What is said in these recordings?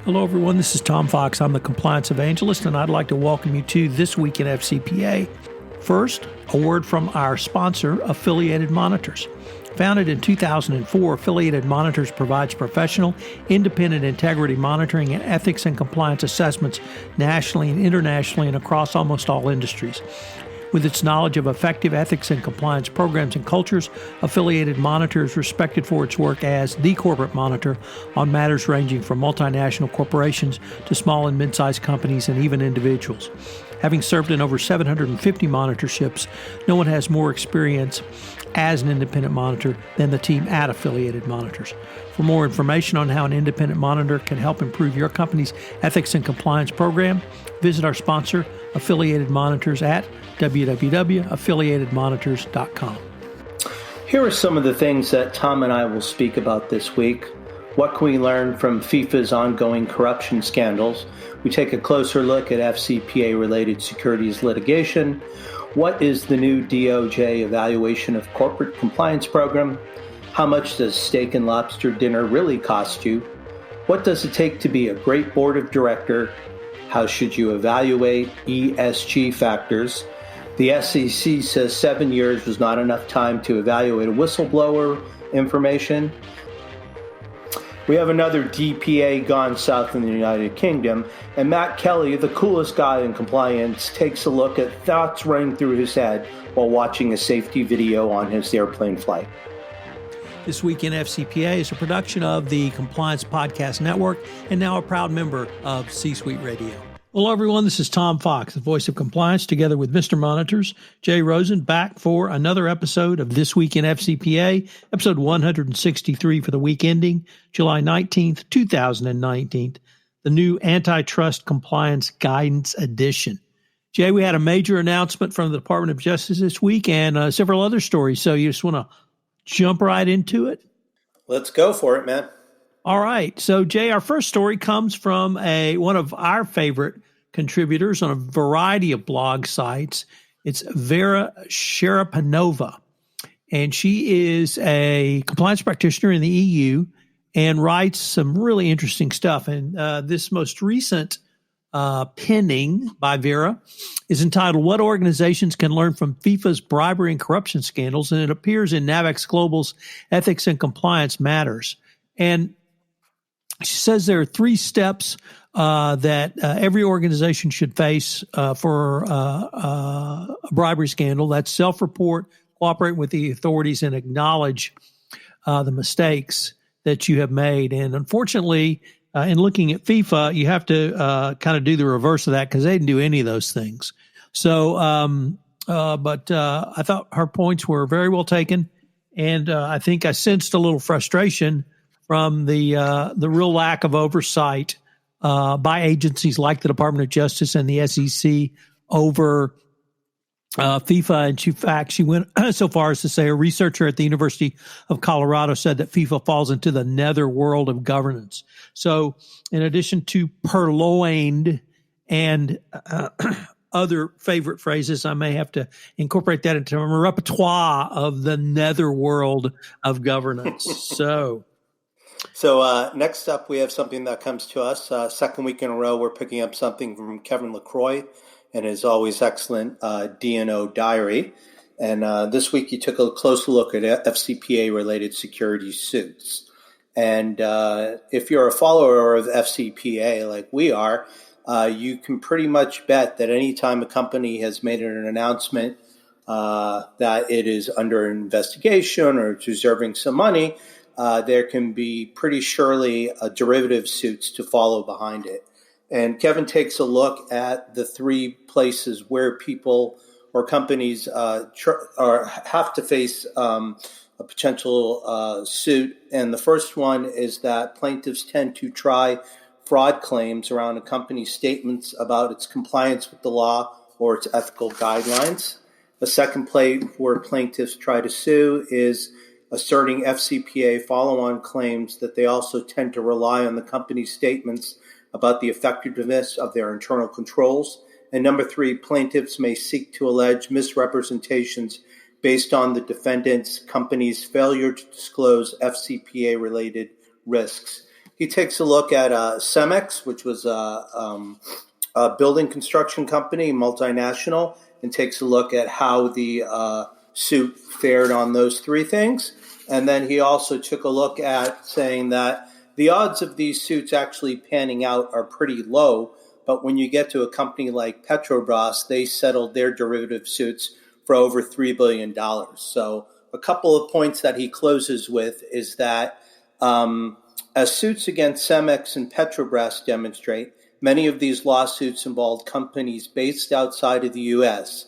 Hello, everyone. This is Tom Fox. I'm the Compliance Evangelist, and I'd like to welcome you to This Week in FCPA. First, a word from our sponsor, Affiliated Monitors. Founded in 2004, Affiliated Monitors provides professional, independent integrity monitoring and ethics and compliance assessments nationally and internationally and across almost all industries. With its knowledge of effective ethics and compliance programs and cultures, Affiliated Monitor is respected for its work as the corporate monitor on matters ranging from multinational corporations to small and mid-sized companies and even individuals. Having served in over 750 monitorships, no one has more experience as an independent monitor than the team at Affiliated Monitors. For more information on how an independent monitor can help improve your company's ethics and compliance program, visit our sponsor, Affiliated Monitors, at www.affiliatedmonitors.com. Here are some of the things that Tom and I will speak about this week. What can we learn from FIFA's ongoing corruption scandals? We take a closer look at FCPA-related securities litigation. What is the new DOJ evaluation of corporate compliance program? How much does steak and lobster dinner really cost you? What does it take to be a great board of director? How should you evaluate ESG factors? The SEC says 7 years was not enough time to evaluate a whistleblower information. We have another DPA gone south in the United Kingdom, and Matt Kelly, the coolest guy in compliance, takes a look at thoughts running through his head while watching a safety video on his airplane flight. This Week in FCPA is a production of the Compliance Podcast Network and now a proud member of C-Suite Radio. Hello, everyone. This is Tom Fox, the voice of compliance, together with Mr. Monitors, Jay Rosen, back for another episode of This Week in FCPA, episode 163 for the week ending July 19th, 2019, the new Antitrust Compliance Guidance Edition. Jay, we had a major announcement from the Department of Justice this week and several other stories, so you just want to jump right into it? Let's go for it, man. All right. So, Jay, our first story comes from one of our favorite contributors on a variety of blog sites. It's Vera Sharapanova, and she is a compliance practitioner in the EU and writes some really interesting stuff. And this most recent penning by Vera is entitled "What Organizations Can Learn from FIFA's Bribery and Corruption Scandals," and it appears in Navex Global's Ethics and Compliance Matters. And she says there are 3 steps that every organization should face for a bribery scandal. That's self-report, cooperate with the authorities, and acknowledge the mistakes that you have made. And unfortunately, in looking at FIFA, you have to kind of do the reverse of that because they didn't do any of those things. So, but I thought her points were very well taken, and I think I sensed a little frustration from the real lack of oversight by agencies like the Department of Justice and the SEC over FIFA. And in fact, she went so far as to say a researcher at the University of Colorado said that FIFA falls into the nether world of governance. So in addition to purloined and other favorite phrases, I may have to incorporate that into a repertoire of the nether world of governance. So next up, we have something that comes to us. Second week in a row, we're picking up something from Kevin LaCroix and his always excellent D&O diary. And this week, you took a closer look at FCPA-related security suits. And if you're a follower of FCPA like we are, you can pretty much bet that anytime a company has made an announcement that it is under investigation or deserving some money, there can be pretty surely derivative suits to follow behind it. And Kevin takes a look at the 3 places where people or companies have to face a potential suit. And the first one is that plaintiffs tend to try fraud claims around a company's statements about its compliance with the law or its ethical guidelines. The second place where plaintiffs try to sue is asserting FCPA follow-on claims that they also tend to rely on the company's statements about the effectiveness of their internal controls. And number 3, plaintiffs may seek to allege misrepresentations based on the defendant's company's failure to disclose FCPA-related risks. He takes a look at Cemex, which was a building construction company, multinational, and takes a look at how the suit fared on those three things. And then he also took a look at saying that the odds of these suits actually panning out are pretty low. But when you get to a company like Petrobras, they settled their derivative suits for over $3 billion. So a couple of points that he closes with is that as suits against Cemex and Petrobras demonstrate, many of these lawsuits involved companies based outside of the U.S.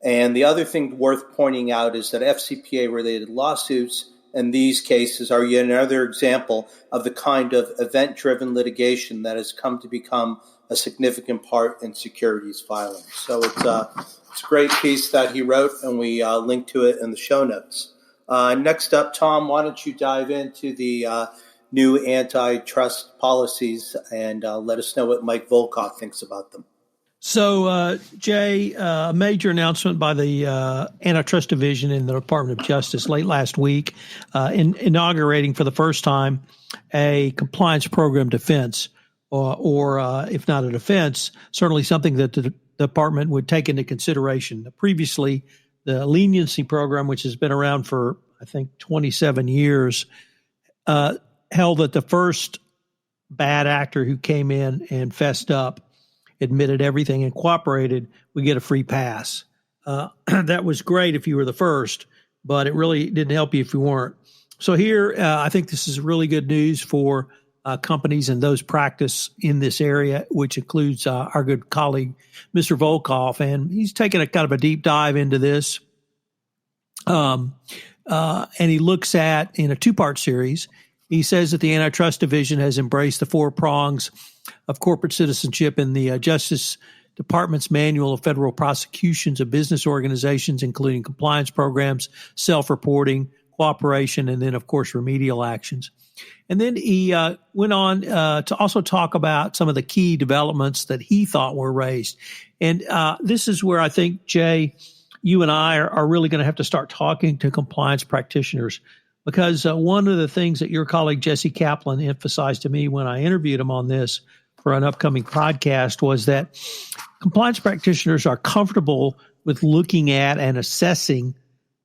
And the other thing worth pointing out is that FCPA-related lawsuits in these cases are yet another example of the kind of event-driven litigation that has come to become a significant part in securities filing. So it's a great piece that he wrote, and we link to it in the show notes. Next up, Tom, why don't you dive into the new antitrust policies and let us know what Mike Volkov thinks about them. So, Jay, a major announcement by the Antitrust Division in the Department of Justice late last week, inaugurating for the first time a compliance program defense, or if not a defense, certainly something that the department would take into consideration. Previously, the leniency program, which has been around for, I think, 27 years, held that the first bad actor who came in and fessed up, admitted everything and cooperated, we get a free pass. That was great if you were the first, but it really didn't help you if you weren't. So here, I think this is really good news for companies and those practice in this area, which includes our good colleague, Mr. Volkov, and he's taken a kind of a deep dive into this. And he looks at, in a two-part series, he says that the Antitrust Division has embraced the four prongs of corporate citizenship in the Justice Department's Manual of Federal Prosecutions of Business Organizations, including compliance programs, self-reporting, cooperation, and then, of course, remedial actions. And then he went on to also talk about some of the key developments that he thought were raised. And this is where I think, Jay, you and I are really going to have to start talking to compliance practitioners, because one of the things that your colleague Jesse Kaplan emphasized to me when I interviewed him on this for an upcoming podcast was that compliance practitioners are comfortable with looking at and assessing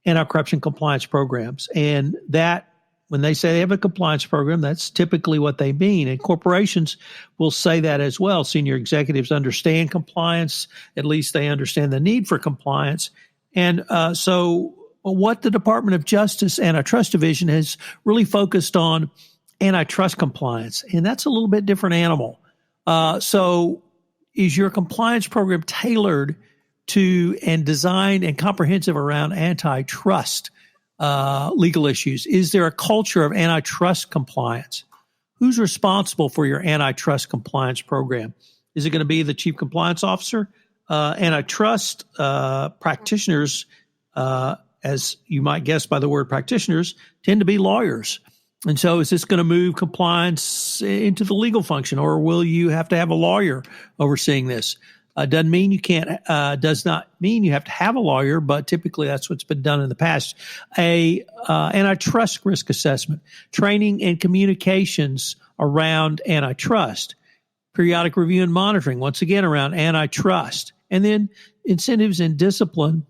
anti-corruption compliance programs. And that, when they say they have a compliance program, that's typically what they mean. And corporations will say that as well. Senior executives understand compliance. At least they understand the need for compliance. And so what the Department of Justice Antitrust Division has really focused on antitrust compliance, and that's a little bit different animal. So is your compliance program tailored to and designed and comprehensive around antitrust legal issues? Is there a culture of antitrust compliance? Who's responsible for your antitrust compliance program? Is it going to be the chief compliance officer? Antitrust practitioners, as you might guess by the word practitioners, tend to be lawyers. And so is this going to move compliance into the legal function, or will you have to have a lawyer overseeing this? Doesn't mean you can't, does not mean you have to have a lawyer, but typically that's what's been done in the past. Antitrust risk assessment, training and communications around antitrust, periodic review and monitoring, once again around antitrust, and then incentives and discipline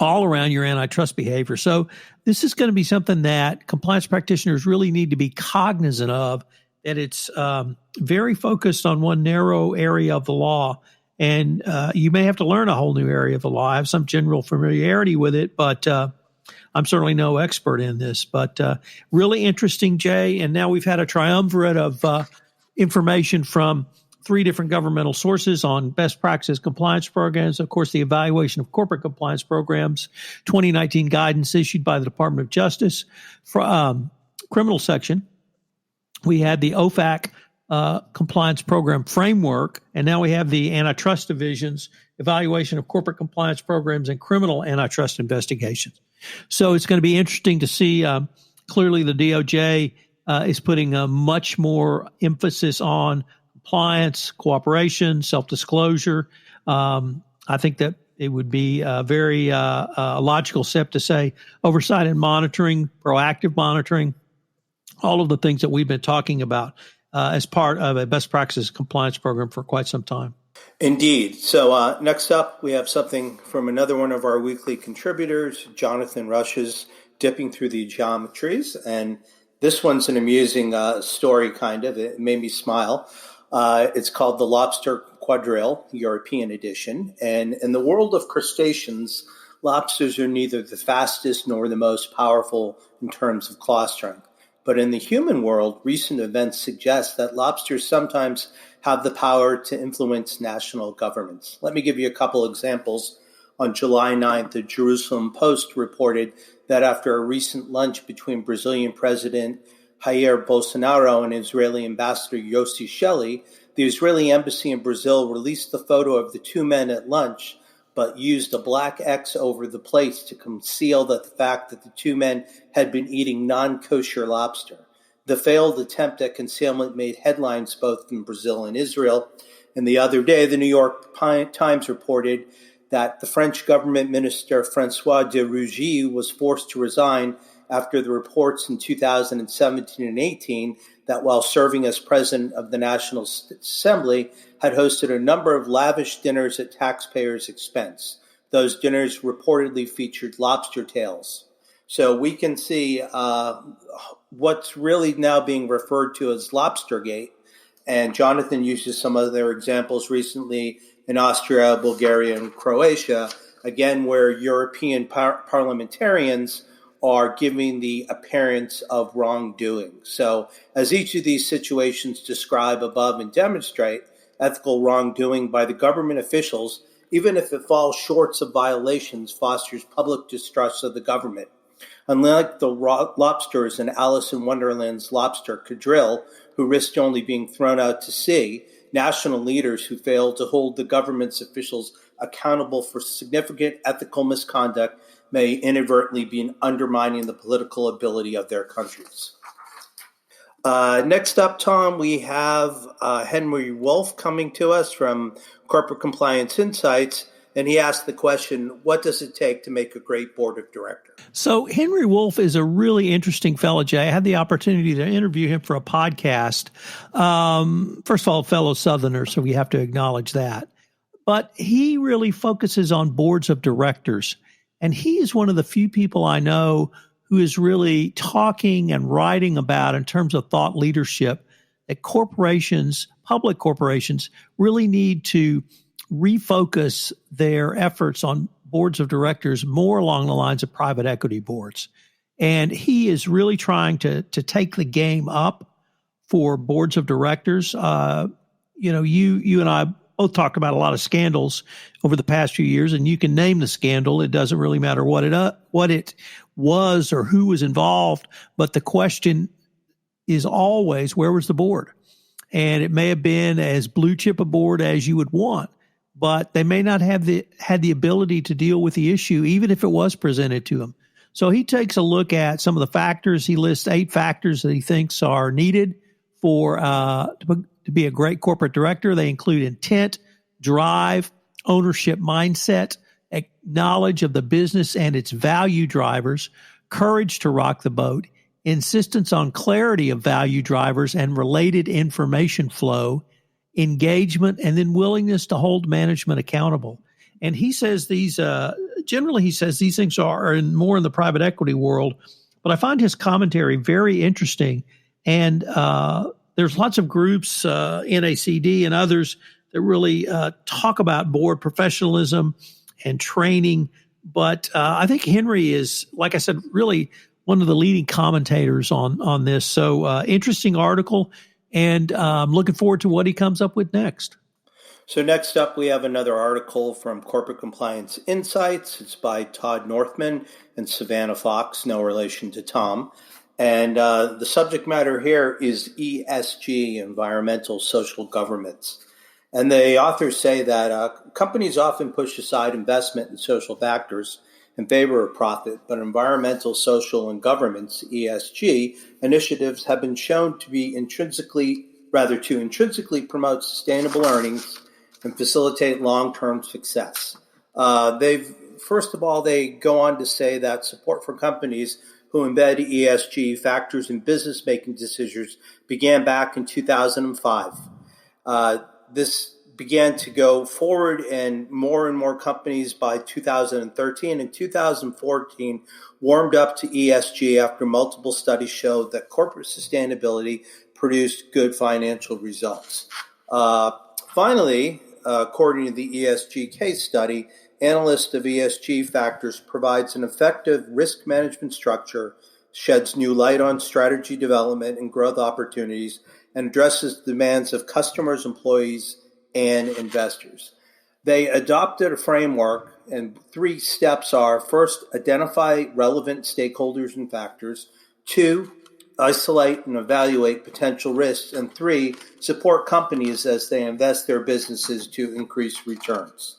all around your antitrust behavior. So this is going to be something that compliance practitioners really need to be cognizant of, that it's very focused on one narrow area of the law. And you may have to learn a whole new area of the law. I have some general familiarity with it, but I'm certainly no expert in this. But really interesting, Jay. And now we've had a triumvirate of information from three different governmental sources on best practice compliance programs. Of course, the evaluation of corporate compliance programs, 2019 guidance issued by the Department of Justice for criminal section. We had the OFAC compliance program framework, and now we have the Antitrust Division's evaluation of corporate compliance programs and criminal antitrust investigations. So it's going to be interesting to see. Clearly, the DOJ is putting a much more emphasis on compliance, cooperation, self-disclosure. I think that it would be a very logical step to say oversight and monitoring, proactive monitoring, all of the things that we've been talking about as part of a best practices compliance program for quite some time. Indeed. So next up, we have something from another one of our weekly contributors, Jonathan Rush's Dipping Through the Geometries. And this one's an amusing story, kind of. It made me smile. It's called The Lobster Quadrille, European edition. And in the world of crustaceans, lobsters are neither the fastest nor the most powerful in terms of claw strength. But in the human world, recent events suggest that lobsters sometimes have the power to influence national governments. Let me give you a couple examples. On July 9th, the Jerusalem Post reported that after a recent lunch between Brazilian President Jair Bolsonaro and Israeli Ambassador Yossi Shelley, the Israeli embassy in Brazil released the photo of the two men at lunch, but used a black X over the plates to conceal the fact that the two men had been eating non-kosher lobster. The failed attempt at concealment made headlines both in Brazil and Israel. And the other day, the New York Times reported that the French government minister François de Rugy was forced to resign after the reports in 2017 and 18 that while serving as president of the National Assembly, had hosted a number of lavish dinners at taxpayers' expense. Those dinners reportedly featured lobster tails. So we can see what's really now being referred to as Lobstergate. And Jonathan uses some other examples recently in Austria, Bulgaria, and Croatia, again, where European parliamentarians are giving the appearance of wrongdoing. So as each of these situations describe above and demonstrate, ethical wrongdoing by the government officials, even if it falls short of violations, fosters public distrust of the government. Unlike the lobsters in Alice in Wonderland's Lobster Quadrille, who risked only being thrown out to sea, national leaders who fail to hold the government's officials accountable for significant ethical misconduct may inadvertently be undermining the political ability of their countries. Next up, Tom, we have Henry Wolf coming to us from Corporate Compliance Insights, and he asked the question, what does it take to make a great board of directors? So Henry Wolf is a really interesting fellow, Jay. I had the opportunity to interview him for a podcast. First of all, a fellow Southerner, so we have to acknowledge that. But he really focuses on boards of directors. And he is one of the few people I know who is really talking and writing about, in terms of thought leadership, that corporations, public corporations, really need to refocus their efforts on boards of directors more along the lines of private equity boards. And he is really trying to take the game up for boards of directors. You and I both talked about a lot of scandals over the past few years, and you can name the scandal. It doesn't really matter what it was or who was involved, but the question is always, where was the board? And it may have been as blue chip a board as you would want, but they may not have had the ability to deal with the issue, even if it was presented to them. So he takes a look at some of the factors. He lists 8 factors that he thinks are needed for to be a great corporate director. They include intent, drive, ownership mindset, knowledge of the business and its value drivers, courage to rock the boat, insistence on clarity of value drivers and related information flow, engagement, and then willingness to hold management accountable. And he says these, generally he says these things are more in the private equity world, but I find his commentary very interesting. And there's lots of groups, NACD and others, that really talk about board professionalism and training. But I think Henry is, like I said, really one of the leading commentators on this. So interesting article, and I'm looking forward to what he comes up with next. So next up, we have another article from Corporate Compliance Insights. It's by Todd Northman and Savannah Fox, no relation to Tom. And the subject matter here is ESG, environmental social governance. And the authors say that companies often push aside investment in social factors in favor of profit, but environmental, social, and governance, ESG, initiatives have been shown to be intrinsically promote sustainable earnings and facilitate long-term success. They go on to say that support for companies who embed ESG factors in business-making decisions began back in 2005. This began to go forward, and more companies by 2013 and 2014 warmed up to ESG after multiple studies showed that corporate sustainability produced good financial results. Finally, according to the ESG case study, analyst of ESG factors provides an effective risk management structure, sheds new light on strategy development and growth opportunities, and addresses the demands of customers, employees, and investors. They adopted a framework, and 3 steps are: first, identify relevant stakeholders and factors; 2, isolate and evaluate potential risks; and 3, support companies as they invest their businesses to increase returns.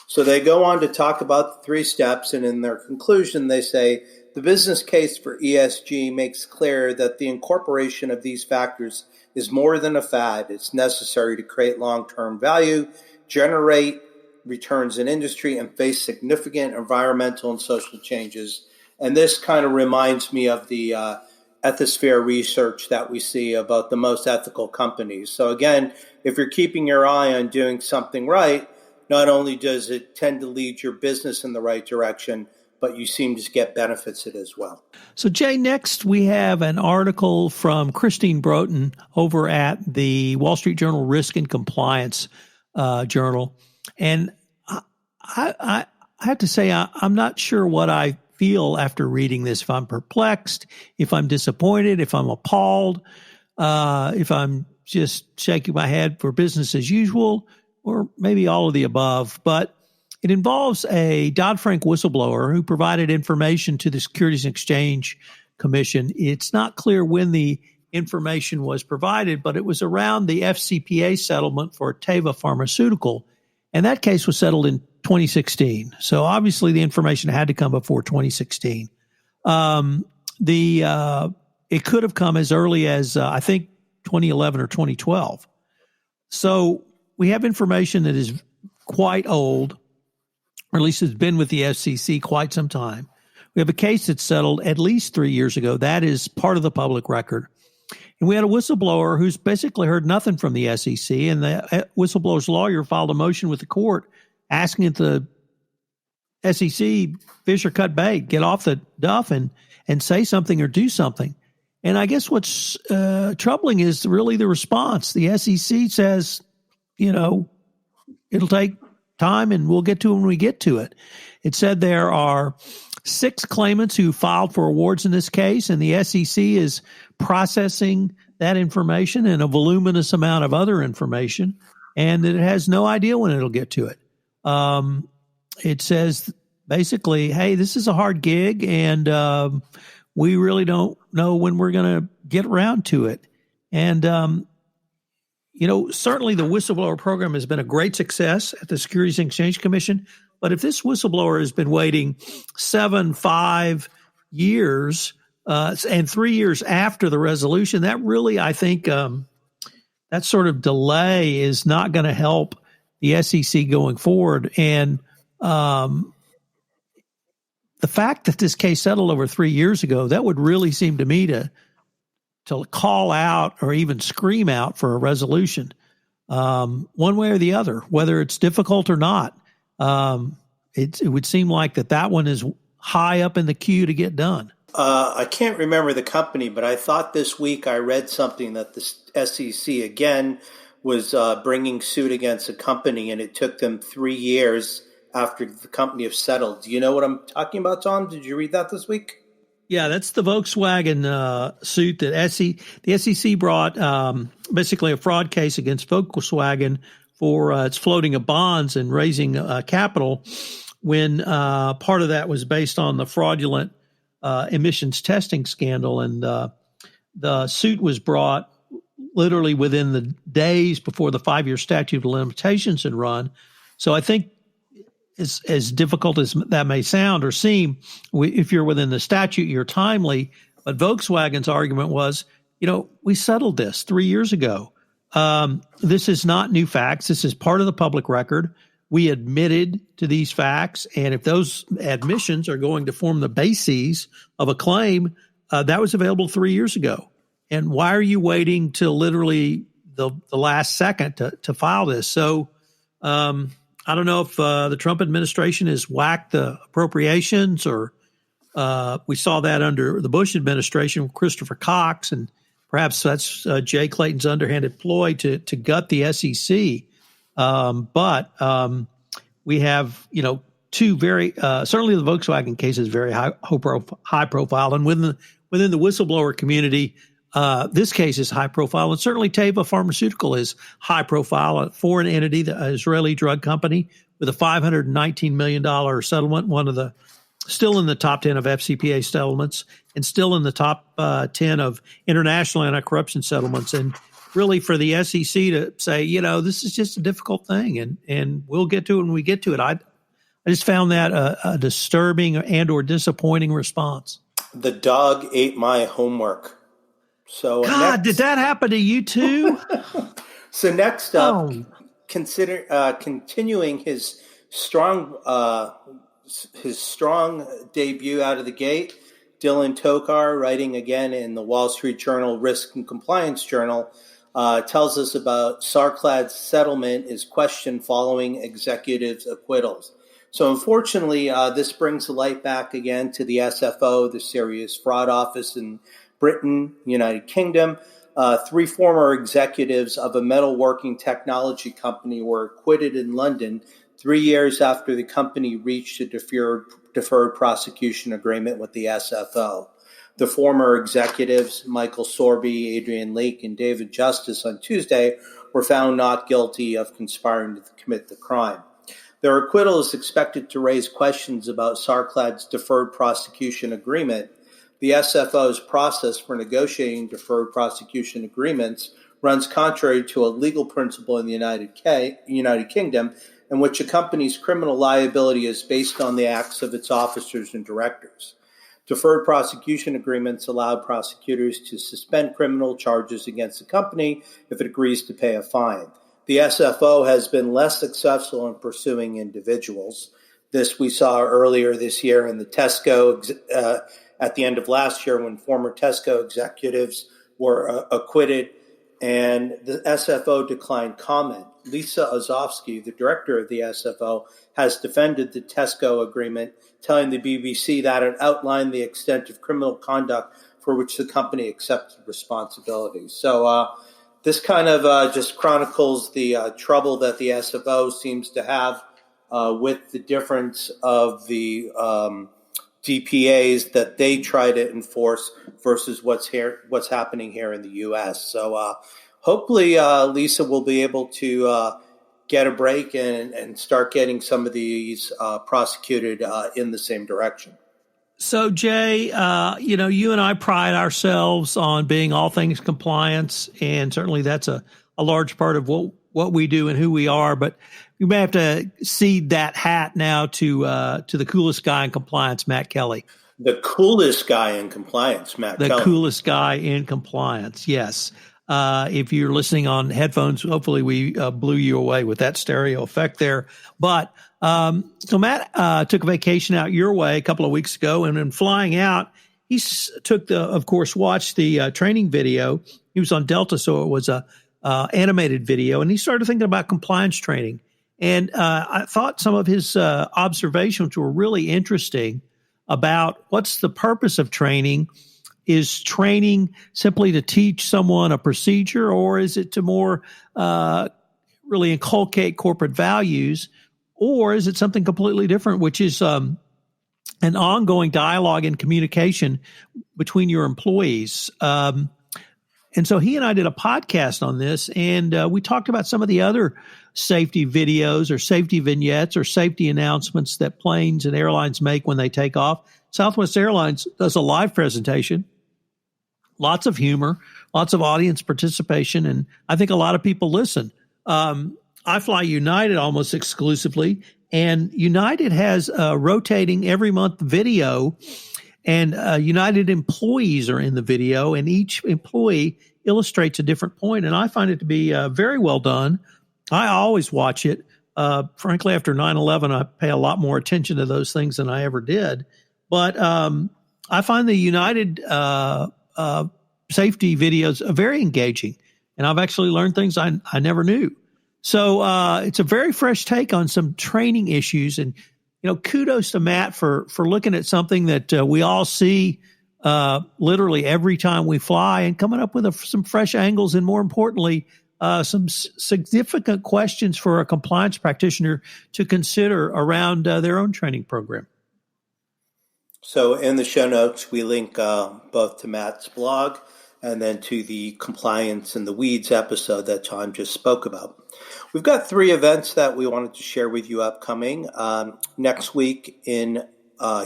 So they go on to talk about the 3 steps, and in their conclusion, they say, the business case for ESG makes clear that the incorporation of these factors is more than a fad. It's necessary to create long-term value, generate returns in industry, and face significant environmental and social changes. And this kind of reminds me of the Ethisphere research that we see about the most ethical companies. So again, if you're keeping your eye on doing something right, not only does it tend to lead your business in the right direction, but you seem to get benefits it as well. So, Jay, next we have an article from Christine Broughton over at the Wall Street Journal Risk and Compliance Journal. And I have to say, I'm not sure what I feel after reading this, if I'm perplexed, if I'm disappointed, if I'm appalled, if I'm just shaking my head for business as usual, or maybe all of the above. But it involves a Dodd-Frank whistleblower who provided information to the Securities and Exchange Commission. It's not clear when the information was provided, but it was around the FCPA settlement for Teva Pharmaceutical. And that case was settled in 2016. So obviously the information had to come before 2016. It could have come as early as, I think, 2011 or 2012. So we have information that is quite old, or at least has been with the SEC quite some time. We have a case that settled at least 3 years ago. That is part of the public record. And we had a whistleblower who's basically heard nothing from the SEC, and the whistleblower's lawyer filed a motion with the court asking that the SEC fish or cut bait, get off the duff and say something or do something. And I guess what's troubling is really the response. The SEC says, it'll take time and we'll get to it when we get to it. It said there are 6 claimants who filed for awards in this case, and the SEC is processing that information and a voluminous amount of other information, and it has no idea when it'll get to it. It says basically, hey, this is a hard gig, and we really don't know when we're going to get around to it. And certainly the whistleblower program has been a great success at the Securities and Exchange Commission. But if this whistleblower has been waiting 5 years, and 3 years after the resolution, that really, I think, that sort of delay is not going to help the SEC going forward. And the fact that this case settled over 3 years ago, that would really seem to me to call out or even scream out for a resolution, one way or the other, whether it's difficult or not. It would seem like that one is high up in the queue to get done. I can't remember the company, but I thought this week I read something that the SEC again was bringing suit against a company, and it took them 3 years after the company have settled. Do you know what I'm talking about, Tom? Did you read that this week? Yeah, that's the Volkswagen suit that the SEC brought, basically a fraud case against Volkswagen for its floating of bonds and raising capital, when part of that was based on the fraudulent emissions testing scandal. And the suit was brought literally within the days before the 5-year statute of limitations had run. So I think, as difficult as that may sound or seem, if you're within the statute, you're timely. But Volkswagen's argument was, we settled this 3 years ago. This is not new facts. This is part of the public record. we admitted to these facts, and if those admissions are going to form the bases of a claim, that was available 3 years ago. And why are you waiting till literally the last second to file this? So I don't know if the Trump administration has whacked the appropriations, or we saw that under the Bush administration with Christopher Cox, and perhaps that's Jay Clayton's underhanded ploy to gut the SEC. But we have, two very certainly the Volkswagen case is very high profile, and within the whistleblower community, this case is high profile, and certainly Teva Pharmaceutical is high profile, a foreign entity, the Israeli drug company, with a $519 million settlement, one of the still in the top 10 of FCPA settlements, and still in the top 10 of international anti-corruption settlements. And really, for the SEC to say, this is just a difficult thing, and we'll get to it when we get to it. I just found that a disturbing and or disappointing response. The dog ate my homework. So God, did that happen to you too? So next up, consider continuing his strong debut out of the gate. Dylan Tokar, writing again in the Wall Street Journal Risk and Compliance Journal, tells us about Sarklad's settlement is questioned following executives' acquittals. So unfortunately, this brings the light back again to the SFO, the Serious Fraud Office in Britain, United Kingdom. 3 former executives of a metalworking technology company were acquitted in London 3 years after the company reached a deferred prosecution agreement with the SFO. The former executives, Michael Sorby, Adrian Lake, and David Justice, on Tuesday were found not guilty of conspiring to commit the crime. Their acquittal is expected to raise questions about Sarklad's deferred prosecution agreement. The SFO's process for negotiating deferred prosecution agreements runs contrary to a legal principle in the United Kingdom, in which a company's criminal liability is based on the acts of its officers and directors. Deferred prosecution agreements allow prosecutors to suspend criminal charges against a company if it agrees to pay a fine. The SFO has been less successful in pursuing individuals. This we saw earlier this year in the Tesco, at the end of last year, when former Tesco executives were acquitted, and the SFO declined comment. Lisa Ozofsky, the director of the SFO, has defended the Tesco agreement, telling the BBC that it outlined the extent of criminal conduct for which the company accepted responsibility. So this kind of just chronicles the trouble that the SFO seems to have with the difference of the DPAs that they try to enforce versus what's happening here in the U.S. So hopefully Lisa will be able to get a break and start getting some of these prosecuted in the same direction. So, Jay, you and I pride ourselves on being all things compliance, and certainly that's a large part of what we do and who we are. But you may have to cede that hat now to the coolest guy in compliance, Matt Kelly. The coolest guy in compliance, Matt Kelly. The coolest guy in compliance, yes. If you're listening on headphones, hopefully we blew you away with that stereo effect there. But so Matt took a vacation out your way a couple of weeks ago, and in flying out, he watched the training video. He was on Delta, so it was a animated video, and he started thinking about compliance training. And I thought some of his observations were really interesting about what's the purpose of training. Is training simply to teach someone a procedure, or is it to more really inculcate corporate values, or is it something completely different, which is an ongoing dialogue and communication between your employees? And so he and I did a podcast on this, and we talked about some of the other safety videos or safety vignettes or safety announcements that planes and airlines make when they take off. Southwest Airlines does a live presentation, lots of humor, lots of audience participation, and I think a lot of people listen. I fly United almost exclusively, and United has a rotating every month video, and United employees are in the video, and each employee illustrates a different point, and I find it to be very well done. I always watch it Frankly, after 9/11, I pay a lot more attention to those things than I ever did. But I find the United safety videos very engaging, and I've actually learned things I never knew. So it's a very fresh take on some training issues, and kudos to Matt for looking at something that we all see literally every time we fly, and coming up with some fresh angles, and more importantly, some significant questions for a compliance practitioner to consider around their own training program. So in the show notes, we link both to Matt's blog and then to the Compliance in the Weeds episode that Tom just spoke about. We've got 3 events that we wanted to share with you upcoming. Next week in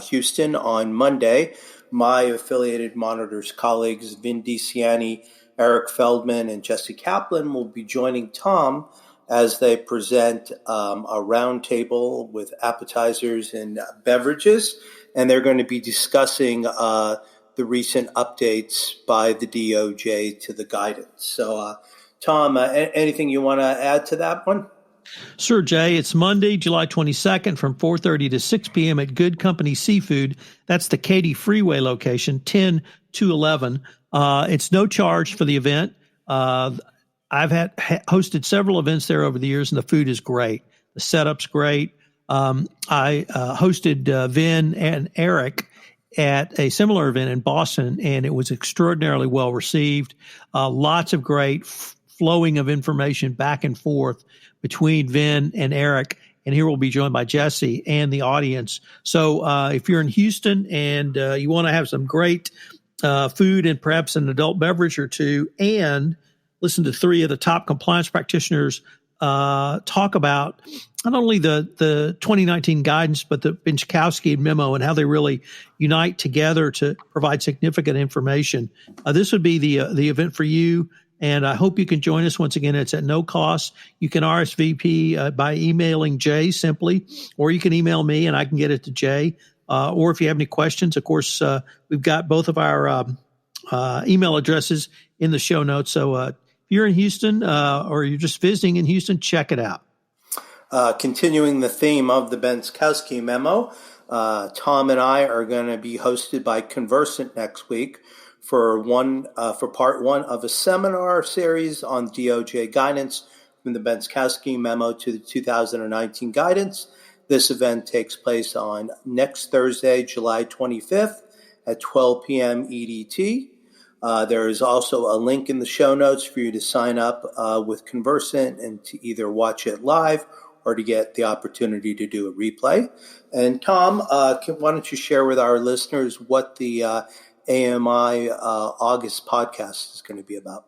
Houston on Monday, my affiliated monitors colleagues, Vin DiCiani, Eric Feldman, and Jesse Kaplan will be joining Tom as they present a roundtable with appetizers and beverages, and they're going to be discussing the recent updates by the DOJ to the guidance. So, Tom, anything you want to add to that one? Sure, Jay. It's Monday, July 22nd from 4:30 to 6 p.m. at Good Company Seafood. That's the Katy Freeway location, 10-11. It's no charge for the event. I've hosted several events there over the years, and the food is great. The setup's great. I hosted Vin and Eric at a similar event in Boston, and it was extraordinarily well received. Lots of great flowing of information back and forth between Vin and Eric, and here we'll be joined by Jesse and the audience. So if you're in Houston and you want to have some great food and perhaps an adult beverage or two, and listen to 3 of the top compliance practitioners talk about not only the 2019 guidance, but the Benchkowski memo and how they really unite together to provide significant information. This would be the event for you, and I hope you can join us. Once again, it's at no cost. You can RSVP by emailing Jay simply, or you can email me and I can get it to Jay. Or if you have any questions, of course, we've got both of our email addresses in the show notes. So if you're in Houston or you're just visiting in Houston, check it out. Continuing the theme of the Benchkowski memo, Tom and I are going to be hosted by Conversant next week for part 1 of a seminar series on DOJ guidance from the Benchkowski memo to the 2019 guidance. This event takes place on next Thursday, July 25th at 12 p.m. EDT. There is also a link in the show notes for you to sign up with Conversant and to either watch it live or to get the opportunity to do a replay. And Tom, why don't you share with our listeners what the AMI August podcast is going to be about?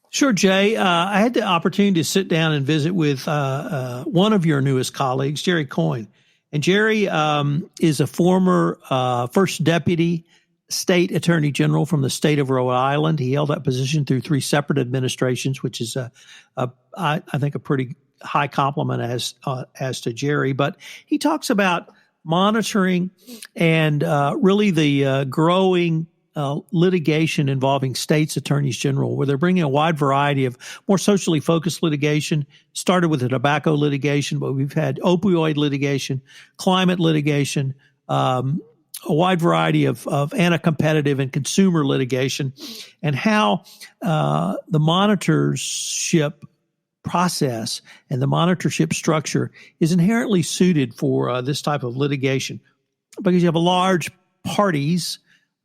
Sure, Jay. I had the opportunity to sit down and visit with one of your newest colleagues, Jerry Coyne. And Jerry is a former first deputy state attorney general from the state of Rhode Island. He held that position through 3 separate administrations, which is, I think, a pretty high compliment as to Jerry. But he talks about monitoring and really the growing litigation involving states attorneys general, where they're bringing a wide variety of more socially focused litigation. Started with the tobacco litigation, but we've had opioid litigation, climate litigation, a wide variety of anti-competitive and consumer litigation, and how the monitorship process and the monitorship structure is inherently suited for this type of litigation, because you have a large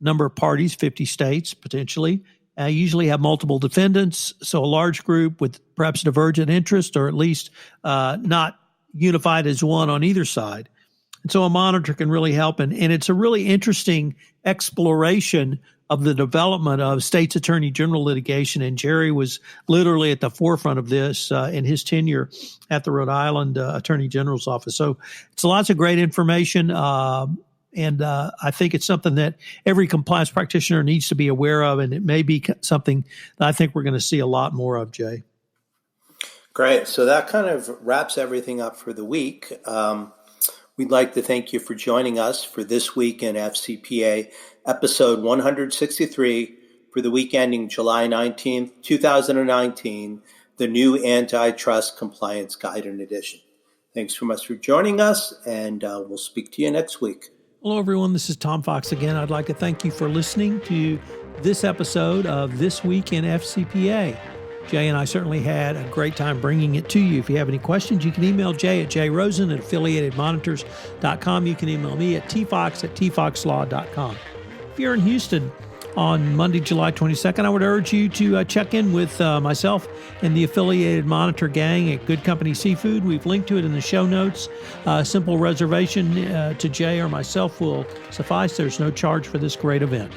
number of parties, 50 states potentially, usually have multiple defendants, so a large group with perhaps divergent interest, or at least not unified as one on either side. And so a monitor can really help, and it's a really interesting exploration of the development of states attorney general litigation, and Jerry was literally at the forefront of this in his tenure at the Rhode Island Attorney General's office. So it's lots of great information, and I think it's something that every compliance practitioner needs to be aware of, and it may be something that I think we're going to see a lot more of, Jay. Great. So that kind of wraps everything up for the week. We'd like to thank you for joining us for This Week in FCPA, episode 163, for the week ending July 19th, 2019, the new Antitrust Compliance Guidance Edition. Thanks so much for joining us, and we'll speak to you next week. Hello, everyone. This is Tom Fox again. I'd like to thank you for listening to this episode of This Week in FCPA. Jay and I certainly had a great time bringing it to you. If you have any questions, you can email Jay at jrosen@affiliatedmonitors.com. You can email me at tfox@tfoxlaw.com. If you're in Houston on Monday, July 22nd, I would urge you to check in with myself and the Affiliated Monitor gang at Good Company Seafood. We've linked to it in the show notes. Simple reservation to Jay or myself will suffice. There's no charge for this great event.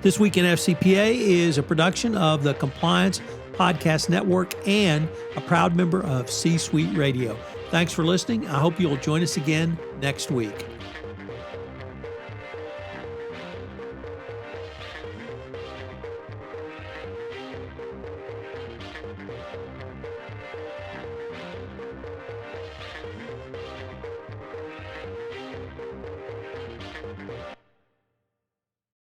This Week in FCPA is a production of the Compliance Podcast Network and a proud member of C-Suite Radio. Thanks for listening. I hope you'll join us again next week.